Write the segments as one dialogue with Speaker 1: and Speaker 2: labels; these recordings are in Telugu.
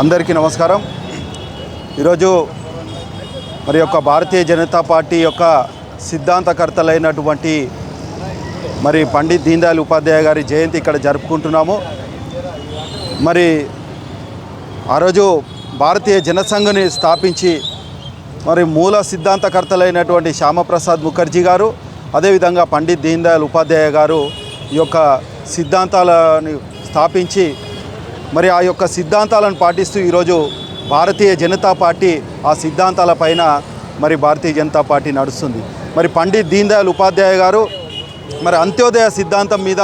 Speaker 1: అందరికీ నమస్కారం। ఈరోజు మరి యొక్క భారతీయ జనతా పార్టీ యొక్క సిద్ధాంతకర్తలైనటువంటి మరి పండిత్ దీన్ దయాళ్ ఉపాధ్యాయ గారి జయంతి ఇక్కడ జరుపుకుంటున్నాము। మరి ఆ రోజు భారతీయ జనసంఘని స్థాపించి మరి మూల సిద్ధాంతకర్తలైనటువంటి శ్యామప్రసాద్ ముఖర్జీ గారు, అదేవిధంగా పండిత్ దీన్ దయాళ్ ఉపాధ్యాయ గారు ఈ యొక్క సిద్ధాంతాలను స్థాపించి మరి ఆ యొక్క సిద్ధాంతాలను పాటిస్తూ ఈరోజు భారతీయ జనతా పార్టీ ఆ సిద్ధాంతాలపైన మరి భారతీయ జనతా పార్టీ నడుస్తుంది। మరి పండిత్ దీన్ దయాళ్ ఉపాధ్యాయ గారు మరి అంత్యోదయ సిద్ధాంతం మీద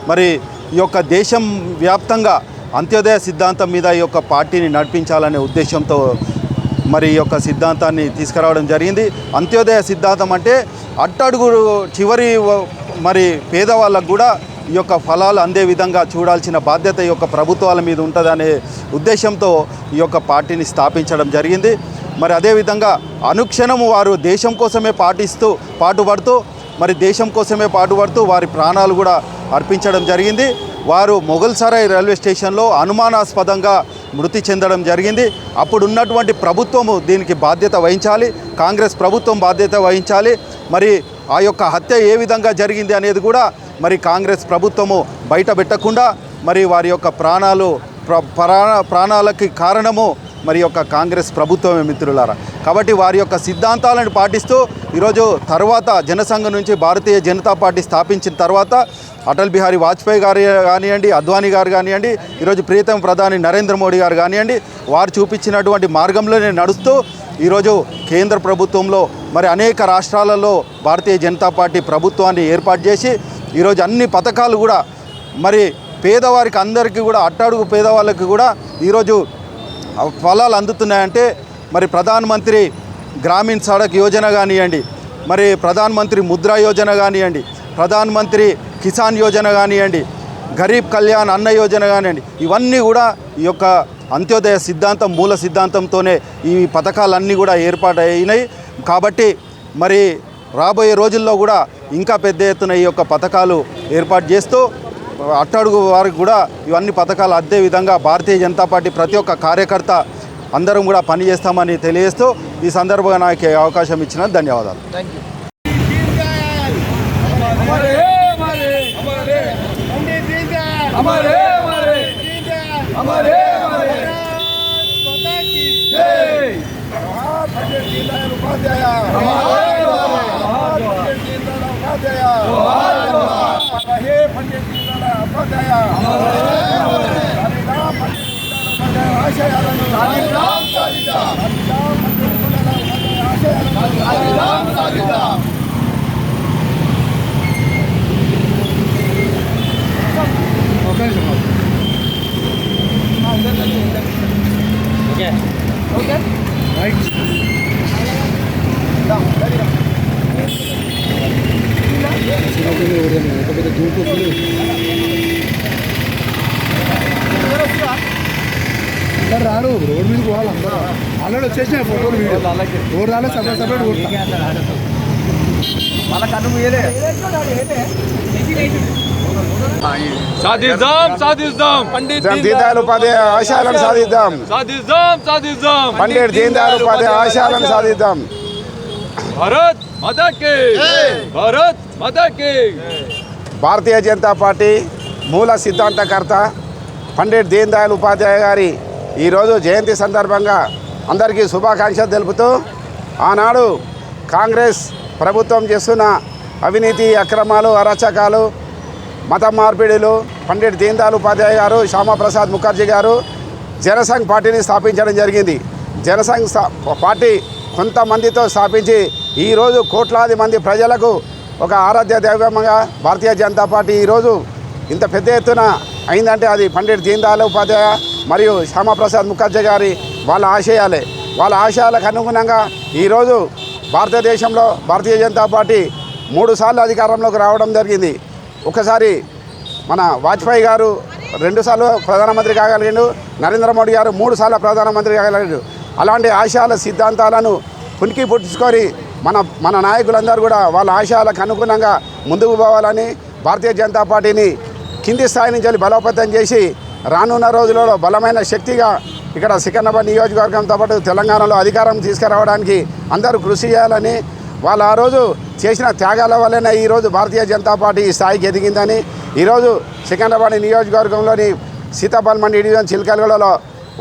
Speaker 1: మరి ఈ యొక్క దేశం వ్యాప్తంగా అంత్యోదయ సిద్ధాంతం మీద ఈ యొక్క పార్టీని నడిపించాలనే ఉద్దేశంతో మరి ఈ యొక్క సిద్ధాంతాన్ని తీసుకురావడం జరిగింది। అంత్యోదయ సిద్ధాంతం అంటే అట్టడుగు చివరి మరి పేదవాళ్ళకు కూడా ఈ యొక్క ఫలాలు అందే విధంగా చూడాల్సిన బాధ్యత ఈ యొక్క ప్రభుత్వాల మీద ఉంటుందనే ఉద్దేశంతో ఈ యొక్క పార్టీని స్థాపించడం జరిగింది। మరి అదేవిధంగా అనుక్షణము వారు దేశం కోసమే పాటుపడుతూ మరి దేశం కోసమే పాటుపడుతూ వారి ప్రాణాలు కూడా అర్పించడం జరిగింది। వారు మొగల్సరాయ్ రైల్వే స్టేషన్లో అనుమానాస్పదంగా మృతి చెందడం జరిగింది। అప్పుడు ఉన్నటువంటి ప్రభుత్వము దీనికి బాధ్యత వహించాలి, కాంగ్రెస్ ప్రభుత్వం బాధ్యత వహించాలి। మరి ఆ యొక్క హత్య ఏ విధంగా జరిగింది అనేది కూడా మరి కాంగ్రెస్ ప్రభుత్వము బయట పెట్టకుండా మరి వారి యొక్క ప్రాణాలకి కారణము మరి యొక్క కాంగ్రెస్ ప్రభుత్వమే మిత్రులారా। కాబట్టి వారి యొక్క సిద్ధాంతాలను పాటిస్తూ ఈరోజు తర్వాత జనసంఘం నుంచి భారతీయ జనతా పార్టీ స్థాపించిన తర్వాత అటల్ బిహారీ వాజ్పేయి గారు కానివ్వండి, అద్వానీ గారు కానివ్వండి, ఈరోజు ప్రియతమ ప్రధాని నరేంద్ర మోడీ గారు కానివ్వండి, వారు చూపించినటువంటి మార్గంలోనే నడుస్తూ ఈరోజు కేంద్ర ప్రభుత్వంలో మరి అనేక రాష్ట్రాలలో భారతీయ జనతా పార్టీ ప్రభుత్వాన్ని ఏర్పాటు చేసి ఈరోజు అన్ని పథకాలు కూడా మరి పేదవారికి అందరికీ కూడా అట్టడుగు పేదవాళ్ళకి కూడా ఈరోజు ఫలాలు అందుతున్నాయంటే మరి ప్రధానమంత్రి గ్రామీణ సడక్ యోజన కానివ్వండి, మరి ప్రధానమంత్రి ముద్రా యోజన కానివ్వండి, ప్రధానమంత్రి కిసాన్ యోజన కానివ్వండి, గరీబ్ కళ్యాణ్ అన్న యోజన కానివ్వండి, ఇవన్నీ కూడా ఈ యొక్క అంత్యోదయ సిద్ధాంతం మూల సిద్ధాంతంతోనే ఈ పథకాలన్నీ కూడా ఏర్పాటు అయినాయి। కాబట్టి మరి రాబోయే రోజుల్లో కూడా ఇంకా పెద్ద ఎత్తున ఈ యొక్క పథకాలు ఏర్పాటు చేస్తూ అట్టడుగు వారికి కూడా ఇవన్నీ పథకాలు అదే విధంగా భారతీయ జనతా పార్టీ ప్రతి ఒక్క కార్యకర్త అందరం కూడా పనిచేస్తామని తెలియజేస్తూ ఈ సందర్భంగా నాకు అవకాశం ఇచ్చిన ధన్యవాదాలు।
Speaker 2: Thank you.
Speaker 3: రాడు రోడ్ మీద పోవాలి అందరూ ఆల్రెడీ వచ్చేసినాయి ఫోటోలు వీడియో రోడ్ రాలే సపరేట్
Speaker 4: సాధిద్దాం సాధిద్దాం
Speaker 5: పండిత్ దీన్ దయాళ్ ఉపాధ్యాయ ఆశయాలను సాధిద్దాం
Speaker 4: సాధిద్దాం సాధిద్దాం
Speaker 5: పండిత్ దీన్ దయాళ్ ఉపాధ్యాయ ఆశయాలను సాధిద్దాం।
Speaker 4: భారత్ మాతా కీ భారత్ మాతా కీ।
Speaker 5: భారతీయ జనతా పార్టీ మూల సిద్ధాంతకర్త పండిత్ దీన్ దయాళ్ ఉపాధ్యాయ గారి ఈరోజు జయంతి సందర్భంగా అందరికీ శుభాకాంక్షలు తెలుపుతూ ఆనాడు కాంగ్రెస్ ప్రభుత్వం చేస్తున్న అవినీతి అక్రమాలు అరాచకాలు మత మార్పిడిలు పండిత్ దీన్ దయాళ్ ఉపాధ్యాయ గారు శ్యామప్రసాద్ ముఖర్జీ గారు జనసంఘ్ పార్టీని స్థాపించడం జరిగింది। జనసంఘ్ పార్టీ కొంతమందితో స్థాపించి ఈరోజు కోట్లాది మంది ప్రజలకు ఒక ఆరాధ్య దైవంగా భారతీయ జనతా పార్టీ ఈరోజు ఇంత పెద్ద ఎత్తున అయిందంటే అది పండిత్ దీన్ దయాళ్ ఉపాధ్యాయ మరియు శ్యామప్రసాద్ ముఖర్జీ గారి వాళ్ళ ఆశయాలకు అనుగుణంగా ఈరోజు భారతదేశంలో భారతీయ జనతా పార్టీ 3 సార్లు అధికారంలోకి రావడం జరిగింది। ఒకసారి మన వాజ్పేయి గారు 2 సార్లు ప్రధానమంత్రి కాగలిగాడు, నరేంద్ర మోడీ గారు 3 సార్లు ప్రధానమంత్రి కాగలిగాడు। అలాంటి ఆశయాల సిద్ధాంతాలను పునికి పుట్టించుకొని మన నాయకులందరూ కూడా వాళ్ళ ఆశయాలకు అనుగుణంగా ముందుకు పోవాలని భారతీయ జనతా పార్టీని కింది స్థాయి నుంచి బలోపేతం చేసి రానున్న రోజులలో బలమైన శక్తిగా ఇక్కడ సికింద్రాబాద్ నియోజకవర్గంతో పాటు తెలంగాణలో అధికారం తీసుకురావడానికి అందరూ కృషి చేయాలని, వాళ్ళు ఆ రోజు చేసిన త్యాగాల వల్లనే ఈరోజు భారతీయ జనతా పార్టీ ఈ స్థాయికి ఎదిగిందని, ఈరోజు సికింద్రాబాద్ నియోజకవర్గంలోని సీతాఫల్ మండి డివిజన్ చిలకలగూడలో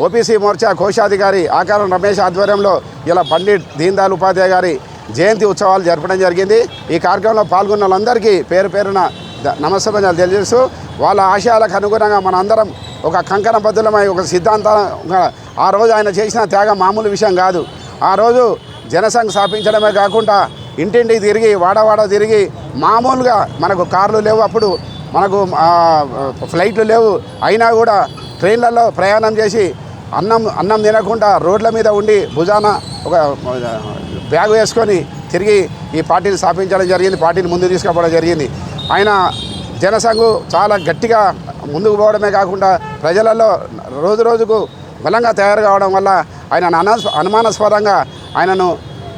Speaker 5: ఓబీసీ మోర్చా కోశాధికారి ఆకారం రమేష్ ఆధ్వర్యంలో ఇలా పండిట్ దీన్ దయాళ్ ఉపాధ్యాయ గారి జయంతి ఉత్సవాలు జరపడం జరిగింది. ఈ కార్యక్రమంలో పాల్గొన్న వాళ్ళందరికీ పేరు పేరున నమస్కారాలు తెలియజేస్తూ, వాళ్ళ ఆశయాలకు అనుగుణంగా మనందరం ఒక కంకణబద్ధులమై ఒక సిద్ధాంతంగా, ఆ రోజు ఆయన చేసిన త్యాగం మామూలు విషయం కాదు. ఆ రోజు జనసంఘ్ స్థాపించడమే కాకుండా ఇంటింటికి తిరిగి వాడవాడ తిరిగి, మామూలుగా మనకు కార్లు లేవు, అప్పుడు మనకు ఫ్లైట్లు లేవు, అయినా కూడా ట్రైన్లలో ప్రయాణం చేసి అన్నం తినకుండా రోడ్ల మీద ఉండి భుజాన ఒక బ్యాగ్ వేసుకొని తిరిగి ఈ పార్టీని స్థాపించడం జరిగింది, పార్టీని ముందుకు తీసుకుపోవడం జరిగింది. ఆయన జనసంఘ్ చాలా గట్టిగా ముందుకు పోవడమే కాకుండా ప్రజలలో రోజు రోజుకు బలంగా తయారు కావడం వల్ల ఆయన అనుమానాస్పదంగా ఆయనను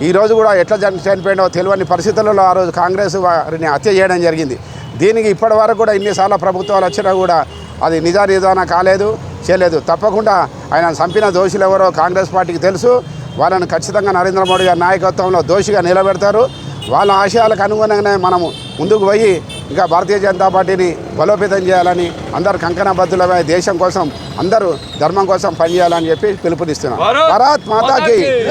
Speaker 5: ఈరోజు కూడా ఎట్లా చనిపోయిందో తెలియని పరిస్థితులలో ఆ రోజు కాంగ్రెస్ వారిని హత్య చేయడం జరిగింది. దీనికి ఇప్పటి వరకు కూడా ఇన్నిసార్లు ప్రభుత్వాలు వచ్చినా కూడా అది నిజానిదాన కాలేదు, చేయలేదు. తప్పకుండా ఆయన చంపిన దోషులు ఎవరో కాంగ్రెస్ పార్టీకి తెలుసు. వాళ్ళని ఖచ్చితంగా నరేంద్ర మోడీ గారి నాయకత్వంలో దోషిగా నిలబెడతారు. వాళ్ళ ఆశయాలకు అనుగుణంగానే మనము ముందుకు పోయి ఇంకా భారతీయ జనతా పార్టీని బలోపేతం చేయాలని, అందరూ కంకణబద్ధులమై దేశం కోసం, అందరూ ధర్మం కోసం పనిచేయాలని చెప్పి పిలుపునిస్తున్నాం. భారత్ మాతాకి